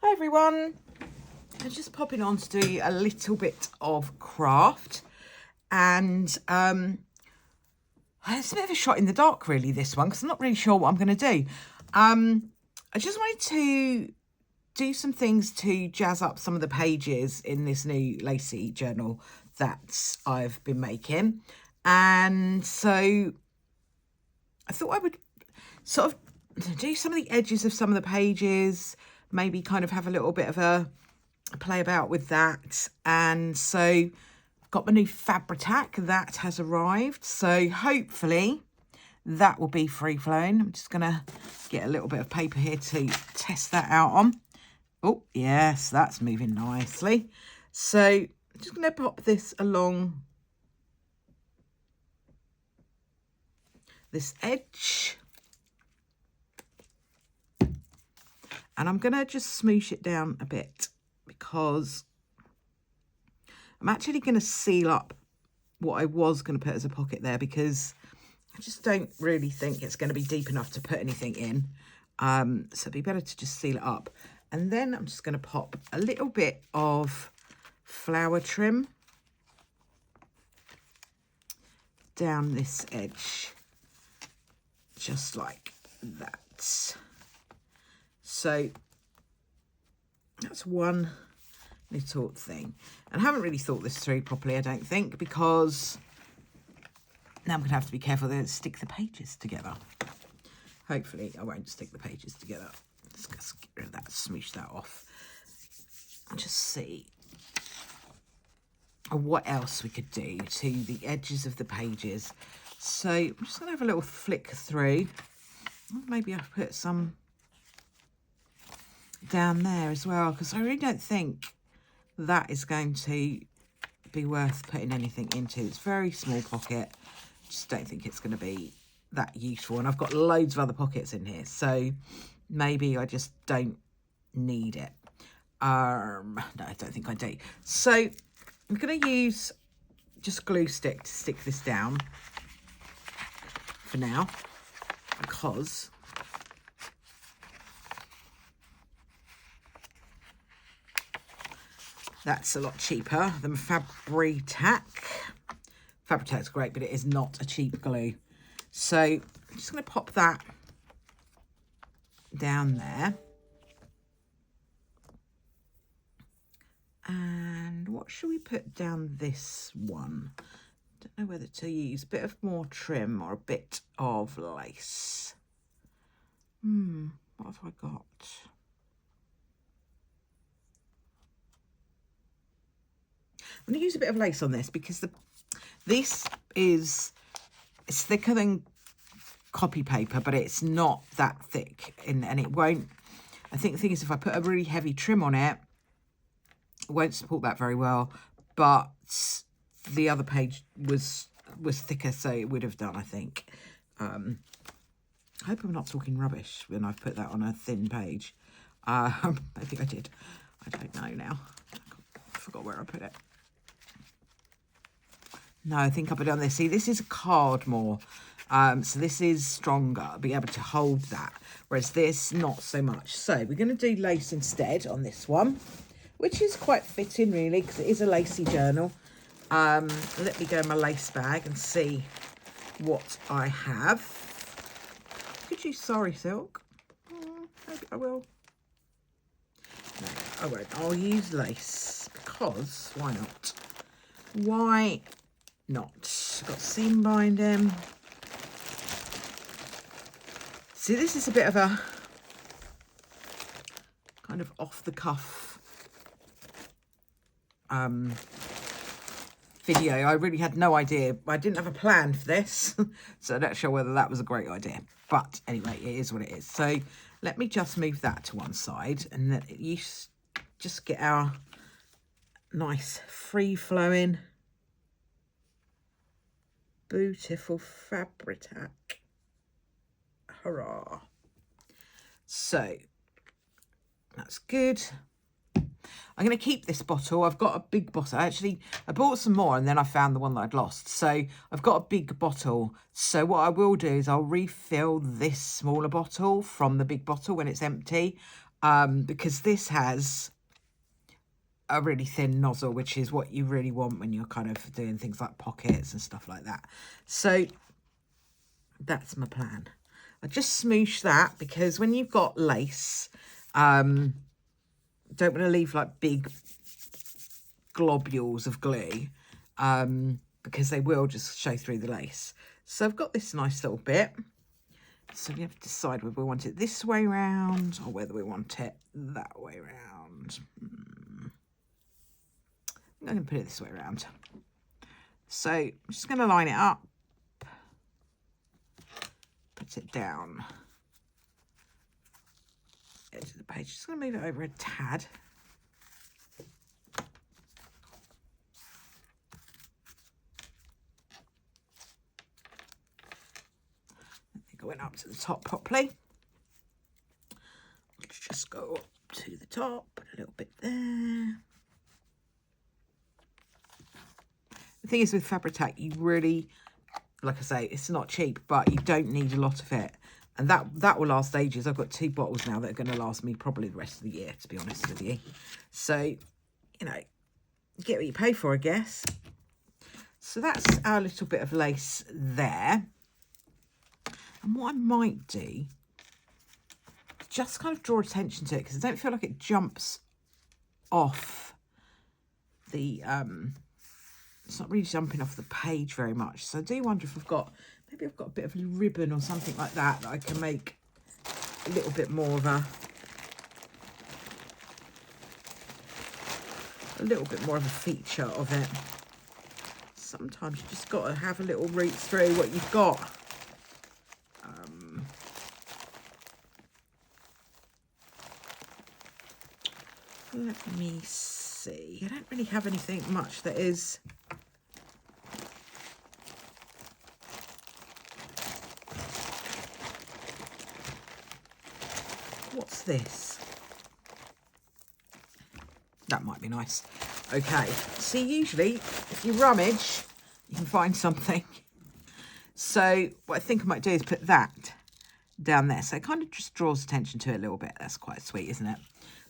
Hi everyone, I'm just popping on to do a little bit of craft, and it's a bit of a shot in the dark really, this one, because I'm not really sure what I'm going to do. I just wanted to do some things to jazz up some of the pages in this new Lacy journal that I've been making, and so I thought I would sort of do some of the edges of some of the pages, maybe kind of have a little bit of a play about with that. And so got my new Fabri-Tac that has arrived, so hopefully that will be free flowing. I'm just gonna get a little bit of paper here to test that out on. Oh yes, that's moving nicely. So I'm just gonna pop this along this edge, and I'm gonna just smoosh it down a bit because I'm actually going to seal up what I was going to put as a pocket there, because I just don't really think it's going to be deep enough to put anything in. So it'd be better to just seal it up. And then I'm just going to pop a little bit of flower trim down this edge, just like that. So that's one little thing. And I haven't really thought this through properly, I don't think, because now I'm going to have to be careful to stick the pages together. Hopefully I won't stick the pages together. Let's just get rid of that, smoosh that off. And just see what else we could do to the edges of the pages. So I'm just going to have a little flick through. Maybe I'll put some down there as well, because I really don't think that is going to be worth putting anything into. It's a very small pocket. Just don't think it's going to be that useful. And I've got loads of other pockets in here, so maybe I just don't need it. No, I don't think I do. So I'm going to use just glue stick to stick this down for now, because that's a lot cheaper than Fabri-Tac. Fabri-Tac's great, but it is not a cheap glue. So I'm just going to pop that down there. And what should we put down this one? Don't know whether to use a bit of more trim or a bit of lace. What have I got? I'm going to use a bit of lace on this because it's thicker than copy paper, but it's not that thick, and it won't. I think the thing is, if I put a really heavy trim on it, it won't support that very well. But the other page was thicker, so it would have done, I think. I hope I'm not talking rubbish when I've put that on a thin page. I think I did. I don't know now. I forgot where I put it. No, I think I put it on this. See, this is a card more. So this is stronger. I'll be able to hold that. Whereas this, not so much. So we're going to do lace instead on this one, which is quite fitting really, because it is a Lacy journal. Let me go in my lace bag and see what I have. Could you sorry silk? Maybe I will. No, I won't. I'll use lace, because why not? Why not? Got seam binding. See, this is a bit of a kind of off the cuff video. I really had no idea. I didn't have a plan for this, so I'm not sure whether that was a great idea. But anyway, it is what it is. So let me just move that to one side, and then you just get our nice free-flowing, beautiful Fabri-Tac. Hurrah. So that's good. I'm going to keep this bottle. I've got a big bottle. Actually, I bought some more and then I found the one that I'd lost. So I've got a big bottle. So what I will do is I'll refill this smaller bottle from the big bottle when it's empty. because this has a really thin nozzle, which is what you really want when you're kind of doing things like pockets and stuff like that. So that's my plan. I just smoosh that because when you've got lace, don't want to leave like big globules of glue, because they will just show through the lace. So I've got this nice little bit. So we have to decide whether we want it this way round or whether we want it that way round. I'm going to put it this way around. So I'm just going to line it up, put it down, edge of the page. Just going to move it over a tad. I think I went up to the top properly. Let's just go up to the top, put a little bit there. The thing is with Fabri-Tac, you really, like I say, it's not cheap, but you don't need a lot of it. And that will last ages. I've got 2 bottles now that are going to last me probably the rest of the year, to be honest with you. So, you know, get what you pay for, I guess. So that's our little bit of lace there. And what I might do, just kind of draw attention to it, because I don't feel like it jumps off the... it's not really jumping off the page very much. So I do wonder if maybe I've got a bit of a ribbon or something like that I can make a little bit more of a feature of it. Sometimes you just got to have a little root through what you've got. Let me see. I don't really have anything much that is... What's this? That might be nice. Okay, see, usually if you rummage, you can find something. So what I think I might do is put that down there. So it kind of just draws attention to it a little bit. That's quite sweet, isn't it?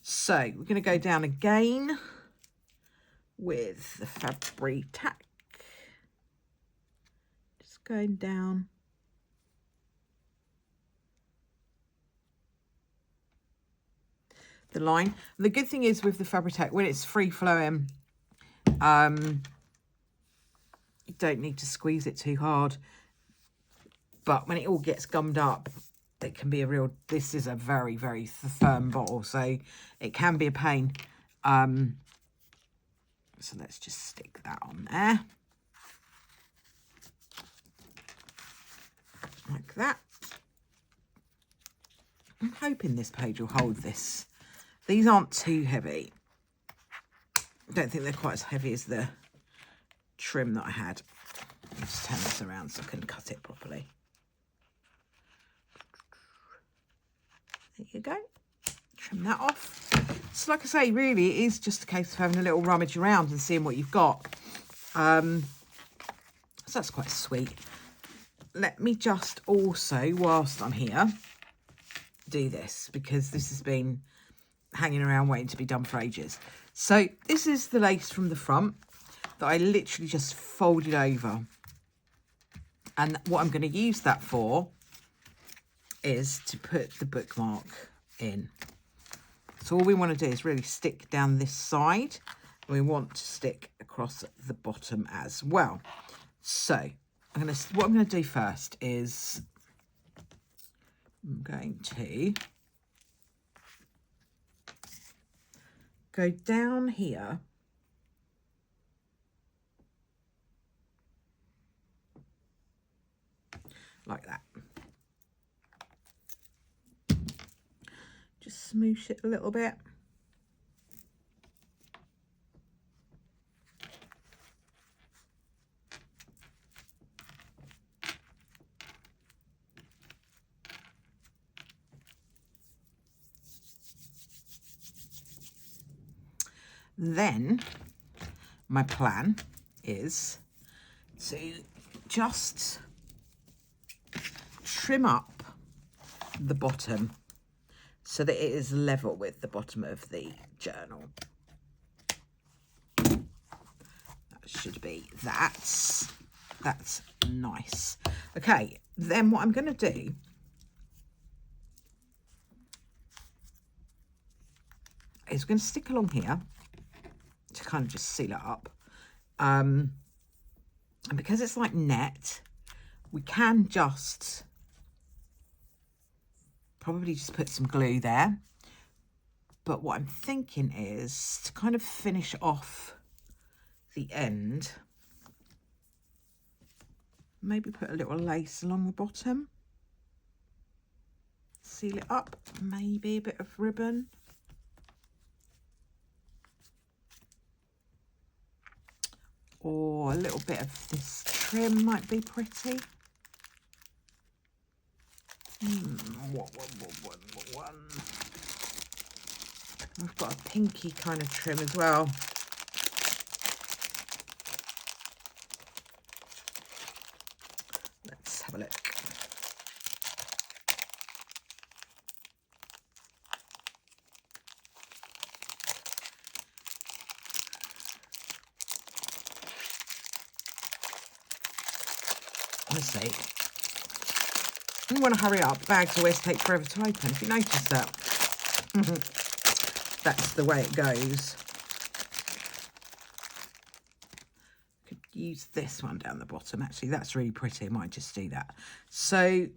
So we're going to go down again with the Fabri-Tac. Just going down. The line. And the good thing is with the Fabri-Tac, when it's free flowing, you don't need to squeeze it too hard. But when it all gets gummed up, it can be a real... This is a very, very firm bottle, so it can be a pain. So let's just stick that on there. Like that. I'm hoping this page will hold this. These aren't too heavy. I don't think they're quite as heavy as the trim that I had. I'll just turn this around so I can cut it properly. There you go. Trim that off. So like I say, really, it is just a case of having a little rummage around and seeing what you've got. So that's quite sweet. Let me just also, whilst I'm here, do this, because this has been hanging around waiting to be done for ages. So this is the lace from the front that I literally just folded over. And what I'm going to use that for is to put the bookmark in. So all we want to do is really stick down this side. And we want to stick across the bottom as well. So what I'm going to do first is I'm going to go down here like that. Just smoosh it a little bit. Then my plan is to just trim up the bottom. so that it is level with the bottom of the journal. That should be that. That's nice. Okay, then what I'm going to do is we're going to stick along here to kind of just seal it up. And because it's like net, we can just probably just put some glue there. But what I'm thinking is to kind of finish off the end, maybe put a little lace along the bottom, seal it up, maybe a bit of ribbon. Or a little bit of this trim might be pretty. What one? I've got a pinky kind of trim as well. Let's have a look. Honestly, you want to hurry up. Bags always take forever to open. Have you noticed that? That's the way it goes. Could use this one down the bottom. Actually, that's really pretty. I might just do that. So, I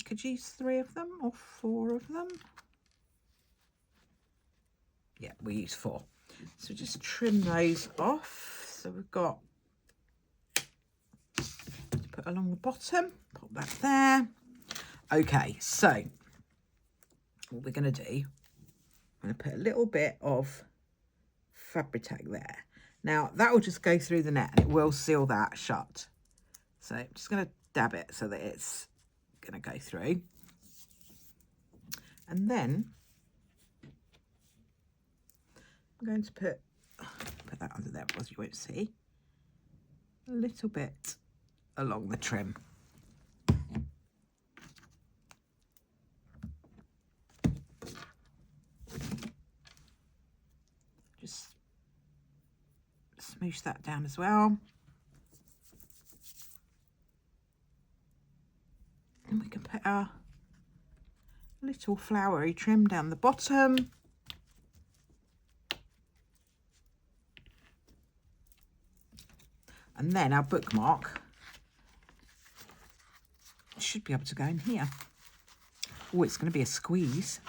could use 3 of them or 4 of them. Yeah, we use 4. So just trim those off. So we've got put along the bottom, pop that there. Okay, so what we're going to do, I'm going to put a little bit of Fabri-Tac there. Now that will just go through the net and it will seal that shut. So I'm just going to dab it so that it's going to go through. And then I'm going to put that under there because you won't see, a little bit along the trim. Just smoosh that down as well. And we can put our little flowery trim down the bottom. And then our bookmark should be able to go in here. Oh, it's going to be a squeeze.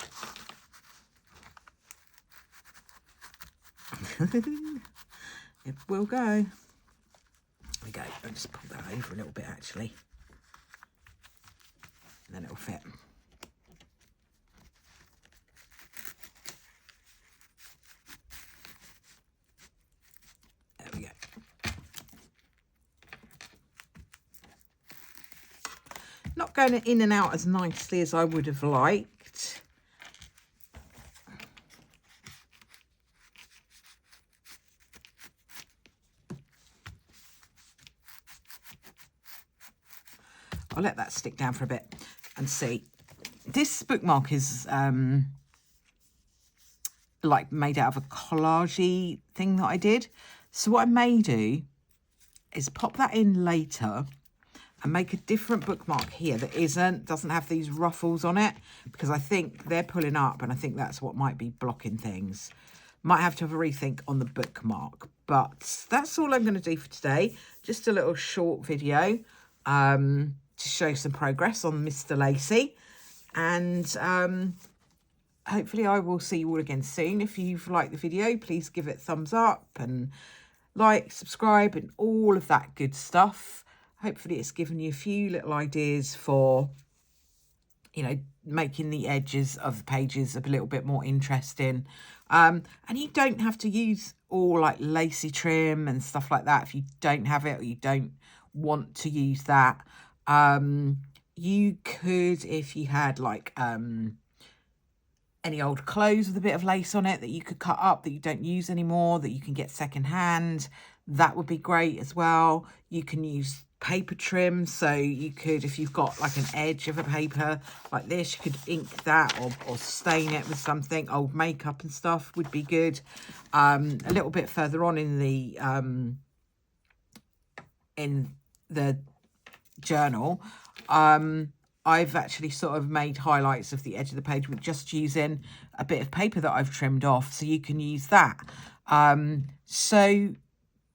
It will go. There we go. I'll just pull that over a little bit actually. And then it'll fit. There we go. Not going in and out as nicely as I would have liked. I'll let that stick down for a bit and see. This bookmark is like made out of a collage-y thing that I did. So what I may do is pop that in later and make a different bookmark here that doesn't have these ruffles on it, because I think they're pulling up and I think that's what might be blocking things. Might have to have a rethink on the bookmark, but that's all I'm going to do for today. Just a little short video to show some progress on Mr. Lacy, and hopefully I will see you all again soon. If you've liked the video, please give it a thumbs up and like, subscribe and all of that good stuff. Hopefully it's given you a few little ideas for, you know, making the edges of the pages a little bit more interesting. And you don't have to use all like lacy trim and stuff like that if you don't have it or you don't want to use that. You could, if you had like any old clothes with a bit of lace on it that you could cut up that you don't use anymore, that you can get second hand, that would be great as well. You can use paper trim. So you could, if you've got like an edge of a paper like this, you could ink that or stain it with something. Old makeup and stuff would be good. A little bit further on in the journal, I've actually sort of made highlights of the edge of the page with just using a bit of paper that I've trimmed off, so you can use that. So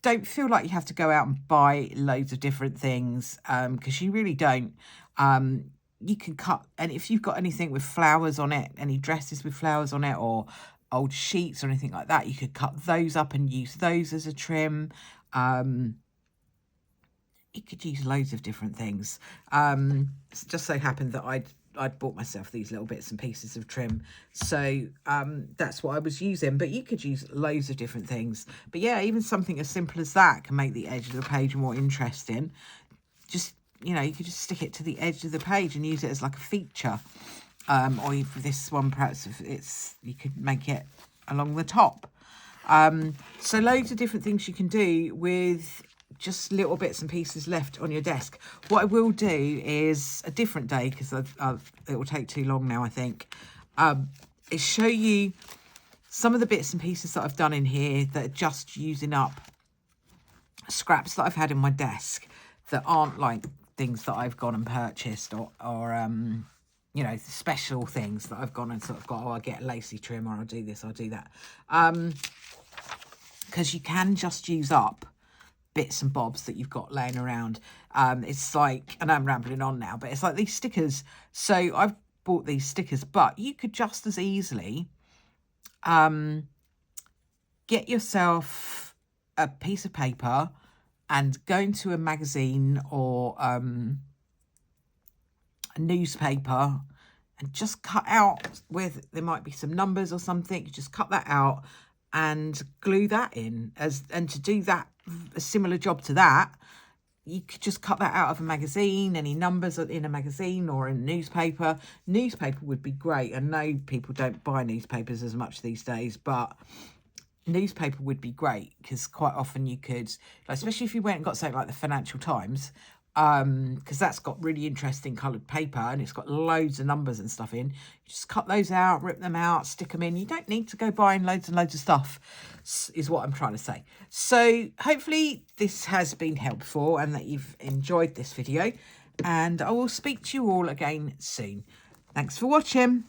don't feel like you have to go out and buy loads of different things, because you really don't. You can cut, and if you've got anything with flowers on it, any dresses with flowers on it, or old sheets or anything like that, you could cut those up and use those as a trim. You could use loads of different things. It just so happened that I'd bought myself these little bits and pieces of trim, so that's what I was using. But you could use loads of different things. But yeah, even something as simple as that can make the edge of the page more interesting. Just, you know, you could just stick it to the edge of the page and use it as like a feature. Or for this one, perhaps if you could make it along the top. So loads of different things you can do with just little bits and pieces left on your desk. What I will do is a different day, because it will take too long now, I think, is show you some of the bits and pieces that I've done in here that are just using up scraps that I've had in my desk that aren't like things that I've gone and purchased or you know, special things that I've gone and sort of got, oh, I'll get Lacy trim, or I'll do this, I'll do that. Because you can just use up bits and bobs that you've got laying around. It's like, and I'm rambling on now, but it's like these stickers. So I've bought these stickers, but you could just as easily get yourself a piece of paper and go into a magazine or a newspaper and just cut out with, there might be some numbers or something, you just cut that out and glue that in. And to do that, a similar job to that, you could just cut that out of a magazine, any numbers in a magazine or in a newspaper. Newspaper would be great. I know people don't buy newspapers as much these days, but newspaper would be great, because quite often you could, like, especially if you went and got something like the Financial Times, because that's got really interesting coloured paper and it's got loads of numbers and stuff in. You just cut those out, rip them out, stick them in. You don't need to go buying loads and loads of stuff, is what I'm trying to say. So hopefully this has been helpful and that you've enjoyed this video, and I will speak to you all again soon. Thanks for watching.